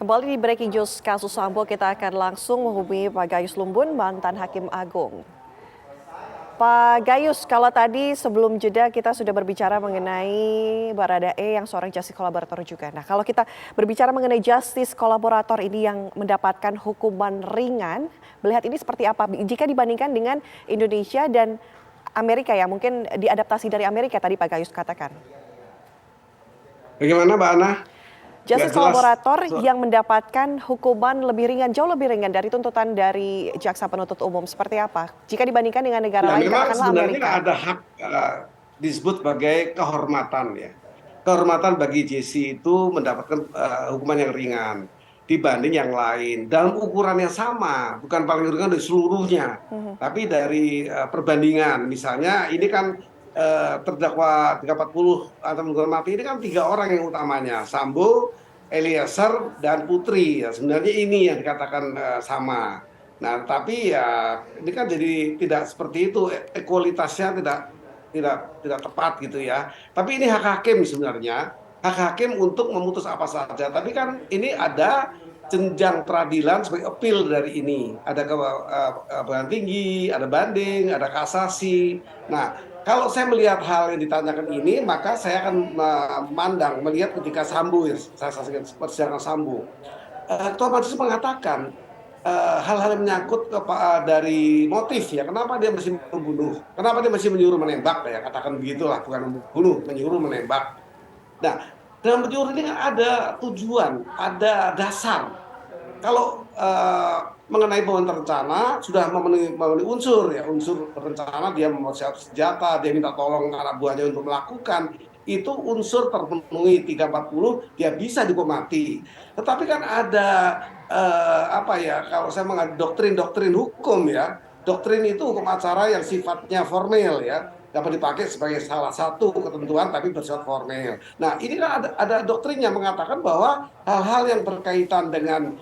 Kembali di Breaking News kasus Sambo, kita akan langsung menghubungi Pak Gayus Lumbun, mantan Hakim Agung. Pak Gayus, kalau tadi sebelum jeda kita sudah berbicara mengenai Baradae yang seorang justice kolaborator juga. Nah, kalau kita berbicara mengenai justice kolaborator ini yang mendapatkan hukuman ringan, melihat ini seperti apa jika dibandingkan dengan Indonesia dan Amerika ya, mungkin diadaptasi dari Amerika tadi Pak Gayus katakan. Bagaimana Mbak Ana? Justice Nggak jelas. kolaborator yang mendapatkan hukuman lebih ringan, jauh lebih ringan dari tuntutan dari jaksa penuntut umum. Seperti apa? Jika dibandingkan dengan negara lain, Memang katakanlah sebenarnya Amerika. ada hak disebut sebagai kehormatan ya. Kehormatan bagi JC itu mendapatkan hukuman yang ringan dibanding yang lain. Dalam ukuran yang sama, bukan paling ringan dari seluruhnya. Tapi dari perbandingan. Misalnya ini kan terdakwa 340 atau hukuman mati ini kan 3 orang yang utamanya. Sambo, Eliezer, dan Putri. Ya, sebenarnya ini yang dikatakan sama. Nah, tapi ya ini kan jadi tidak seperti itu, ekualitasnya tidak tepat gitu ya. Tapi ini hak hakim sebenarnya, hak hakim untuk memutus apa saja. Tapi kan ini ada jenjang peradilan sebagai appeal dari ini. Ada ke pengadilan tinggi, ada banding, ada kasasi. Nah, kalau saya melihat hal yang ditanyakan ini, maka saya akan memandang, melihat ketika Sambo, ya, saya saksikan persidangan Sambo. Ketua Majelis mengatakan hal-hal yang menyangkut dari motif ya, kenapa dia masih membunuh, kenapa dia masih menyuruh menembak ya, katakan begitulah, bukan membunuh, menyuruh menembak. Nah, dalam menyuruh ini kan ada tujuan, ada dasar. Kalau mengenai pembunuhan terencana sudah memenuhi unsur ya, unsur berencana, dia mempersiapkan senjata, dia minta tolong anak buahnya untuk melakukan, itu unsur terpenuhi 340, dia bisa dihukum mati. Tetapi kan ada apa ya, kalau saya mengenai doktrin hukum ya, doktrin itu hukum acara yang sifatnya formel ya, dapat dipakai sebagai salah satu ketentuan tapi bersifat formel. Nah, ini kan ada doktrin yang mengatakan bahwa hal-hal yang berkaitan dengan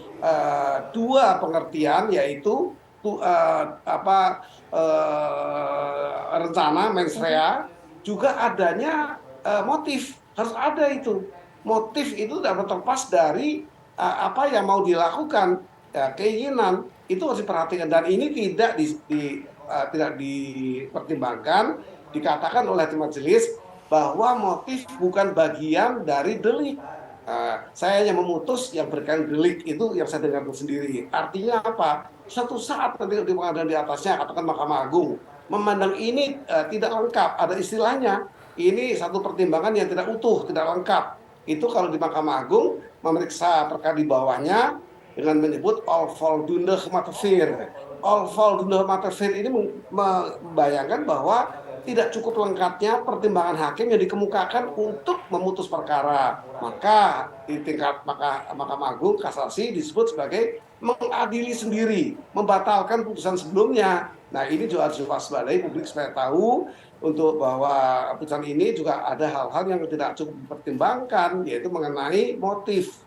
dua pengertian, yaitu rencana mens rea, juga adanya motif, harus ada itu. Motif itu dapat terlepas dari apa yang mau dilakukan, ya, keinginan itu harus diperhatikan, dan ini tidak dipertimbangkan. Dikatakan oleh majelis bahwa motif bukan bagian dari delik. Saya hanya memutus yang berkaitan delik, itu yang saya dengarkan sendiri. Artinya apa? Suatu saat nanti di pengadilan di atasnya, katakan Mahkamah Agung, memandang ini tidak lengkap, ada istilahnya, ini satu pertimbangan yang tidak utuh, tidak lengkap. Itu kalau di Mahkamah Agung memeriksa perkara di bawahnya dengan menyebut all voldoende gemateveerd. All voldoende gemateveerd ini membayangkan bahwa tidak cukup lengkapnya pertimbangan hakim yang dikemukakan untuk memutus perkara. Maka di tingkat Mahkamah Agung kasasi disebut sebagai mengadili sendiri, membatalkan putusan sebelumnya. Nah, ini juga harus diwaspadai publik supaya tahu untuk bahwa putusan ini juga ada hal-hal yang tidak cukup dipertimbangkan, yaitu mengenai motif.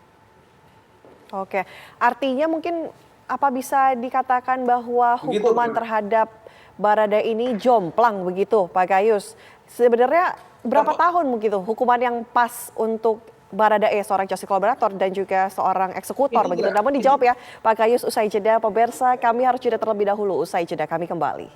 Oke, artinya mungkin apa bisa dikatakan bahwa Begitu, hukuman terhadap Baradae ini jomplang begitu, Pak Gayus? Sebenarnya berapa tahun begitu hukuman yang pas untuk Baradae, seorang justice kolaborator dan juga seorang eksekutor begitu? Namun dijawab ya Pak Gayus usai jeda. Pemirsa, kami harus jeda terlebih dahulu. Usai jeda kami kembali.